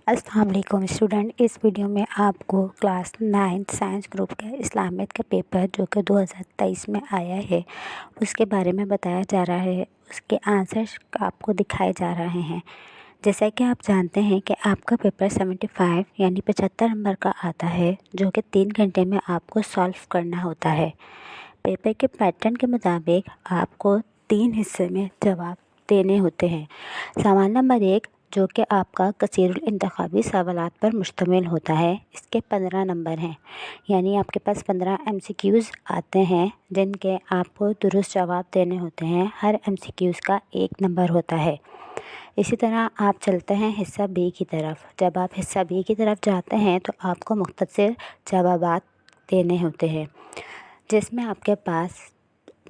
السلام علیکم اسٹوڈنٹ، اس ویڈیو میں آپ کو کلاس 9 سائنس گروپ کا اسلامیت کا پیپر جو کہ 2023 میں آیا ہے اس کے بارے میں بتایا جا رہا ہے۔ اس کے آنسرز آپ کو دکھائے جا رہے ہیں۔ جیسا کہ آپ جانتے ہیں کہ آپ کا پیپر 75 یعنی 75 نمبر کا آتا ہے، جو کہ 3 گھنٹے میں آپ کو سالو کرنا ہوتا ہے۔ پیپر کے پیٹرن کے مطابق آپ کو 3 حصے میں جواب دینے ہوتے ہیں۔ سوال نمبر 1 جو کہ آپ کا کثیر الانتخابی سوالات پر مشتمل ہوتا ہے، اس کے 15 نمبر ہیں، یعنی آپ کے پاس 15 MCQs آتے ہیں جن کے آپ کو درست جواب دینے ہوتے ہیں۔ ہر MCQs کا 1 نمبر ہوتا ہے۔ اسی طرح آپ چلتے ہیں حصہ بی کی طرف۔ جب آپ حصہ بی کی طرف جاتے ہیں تو آپ کو مختصر جوابات دینے ہوتے ہیں، جس میں آپ کے پاس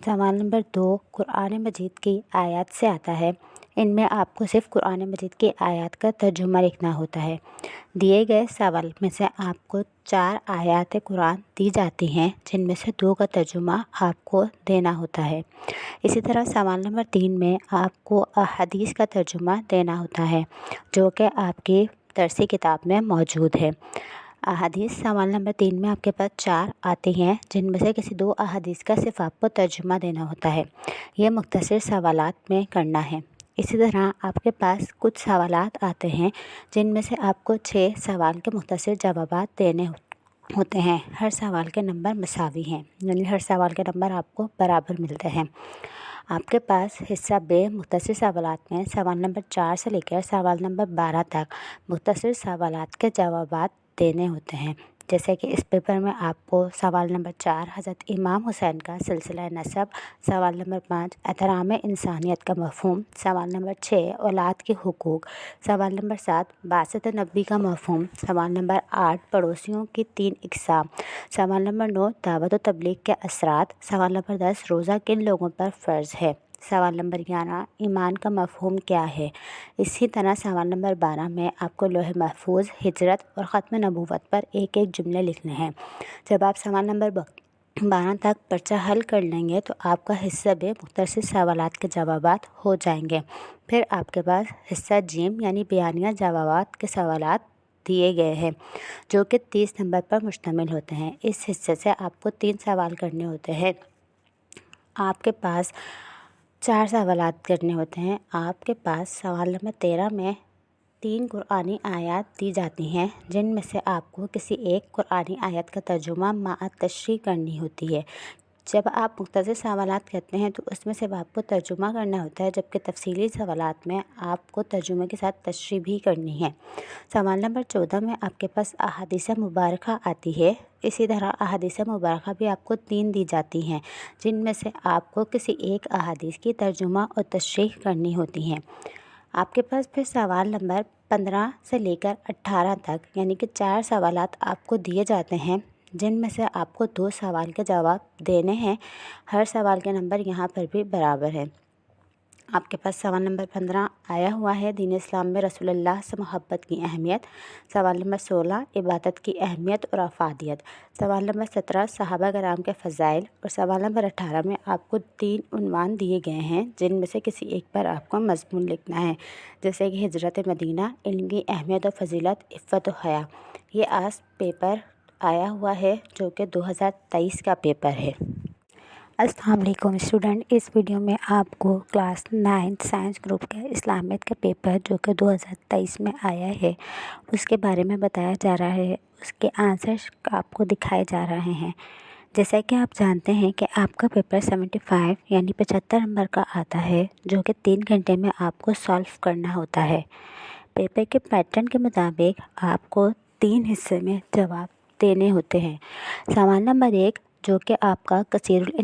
سوال نمبر 2 قرآن مجید کی آیات سے آتا ہے۔ ان میں آپ کو صرف قرآن مجید کی آیات کا ترجمہ لکھنا ہوتا ہے۔ دیے گئے سوال میں سے آپ کو 4 آیات قرآن دی جاتی ہیں، جن میں سے 2 کا ترجمہ آپ کو دینا ہوتا ہے۔ اسی طرح سوال نمبر 3 میں آپ کو احادیث کا ترجمہ دینا ہوتا ہے، جو کہ آپ کی درسی کتاب میں موجود ہے۔ احادیث سوال نمبر 3 میں آپ کے پاس 4 آتی ہیں، جن میں سے کسی 2 احادیث کا صرف آپ کو ترجمہ دینا ہوتا ہے۔ یہ مختصر سوالات میں کرنا ہے۔ اسی طرح آپ کے پاس کچھ سوالات آتے ہیں جن میں سے آپ کو 6 سوال کے مختصر جوابات دینے ہوتے ہیں۔ ہر سوال کے نمبر مساوی ہیں، یعنی ہر سوال کے نمبر آپ کو برابر ملتے ہیں۔ آپ کے پاس حصہ بے مختصر سوالات میں سوال نمبر 4 سے لے کر سوال نمبر 12 تک مختصر سوالات کے جوابات دینے ہوتے ہیں۔ جیسے کہ اس پیپر میں آپ کو سوال نمبر 4 حضرت امام حسین کا سلسلہ نسب، سوال نمبر 5 احترام انسانیت کا مفہوم، سوال نمبر 6 اولاد کے حقوق، سوال نمبر 7 بعثت نبی کا مفہوم، سوال نمبر 8 پڑوسیوں کی 3 اقسام، سوال نمبر 9 دعوت و تبلیغ کے اثرات، سوال نمبر 10 روزہ کن لوگوں پر فرض ہے، سوال نمبر 11 ایمان کا مفہوم کیا ہے۔ اسی طرح سوال نمبر 12 میں آپ کو لوح محفوظ، ہجرت اور ختم نبوت پر ایک جملے لکھنے ہیں۔ جب آپ سوال نمبر 12 تک پرچہ حل کر لیں گے تو آپ کا حصہ بے مختصر سوالات کے جوابات ہو جائیں گے۔ پھر آپ کے پاس حصہ جیم یعنی بیانیہ جوابات کے سوالات دیے گئے ہیں، جو کہ 30 نمبر پر مشتمل ہوتے ہیں۔ اس حصے سے آپ کو 3 سوال کرنے ہوتے ہیں۔ آپ کے پاس 4 سوالات کرنے ہوتے ہیں۔ آپ کے پاس سوال نمبر 13 میں 3 قرآنی آیات دی جاتی ہیں، جن میں سے آپ کو کسی ایک قرآنی آیت کا ترجمہ مع تشریح کرنی ہوتی ہے۔ جب آپ مختصر سوالات کرتے ہیں تو اس میں سے آپ کو ترجمہ کرنا ہوتا ہے، جبکہ تفصیلی سوالات میں آپ کو ترجمے کے ساتھ تشریح بھی کرنی ہے۔ سوال نمبر 14 میں آپ کے پاس احادیث مبارکہ آتی ہے۔ اسی طرح احادیث مبارکہ بھی آپ کو 3 دی جاتی ہیں، جن میں سے آپ کو کسی ایک احادیث کی ترجمہ اور تشریح کرنی ہوتی ہیں۔ آپ کے پاس پھر سوال نمبر 15 سے لے کر 18 تک یعنی کہ 4 سوالات آپ کو دیے جاتے ہیں، جن میں سے آپ کو 2 سوال کے جواب دینے ہیں۔ ہر سوال کے نمبر یہاں پر بھی برابر ہیں۔ آپ کے پاس سوال نمبر 15 آیا ہوا ہے دین اسلام میں رسول اللہ سے محبت کی اہمیت، سوال نمبر 16 عبادت کی اہمیت اور افادیت، سوال نمبر 17 صحابہ کرام کے فضائل، اور سوال نمبر 18 میں آپ کو 3 عنوان دیے گئے ہیں، جن میں سے کسی ایک پر آپ کو مضمون لکھنا ہے، جیسے کہ ہجرت مدینہ، علم کی اہمیت و فضیلت، عفت و حیا۔ یہ آج پیپر آیا ہوا ہے جو کہ 2023 کا پیپر ہے۔ السلام علیکم اسٹوڈنٹ، اس ویڈیو میں آپ کو کلاس 9 سائنس گروپ کا اسلامیت کا پیپر جو کہ 2023 میں آیا ہے اس کے بارے میں بتایا جا رہا ہے۔ اس کے آنسرز آپ کو دکھائے جا رہے ہیں۔ جیسا کہ آپ جانتے ہیں کہ آپ کا پیپر 75 یعنی 75 نمبر کا آتا ہے، جو کہ 3 گھنٹے میں آپ کو سالو کرنا ہوتا ہے۔ پیپر کے پیٹرن کے مطابق آپ کو 3 حصے میں جواب دینے ہوتے ہیں۔ سوال نمبر 1 جو کہ آپ کا کثیر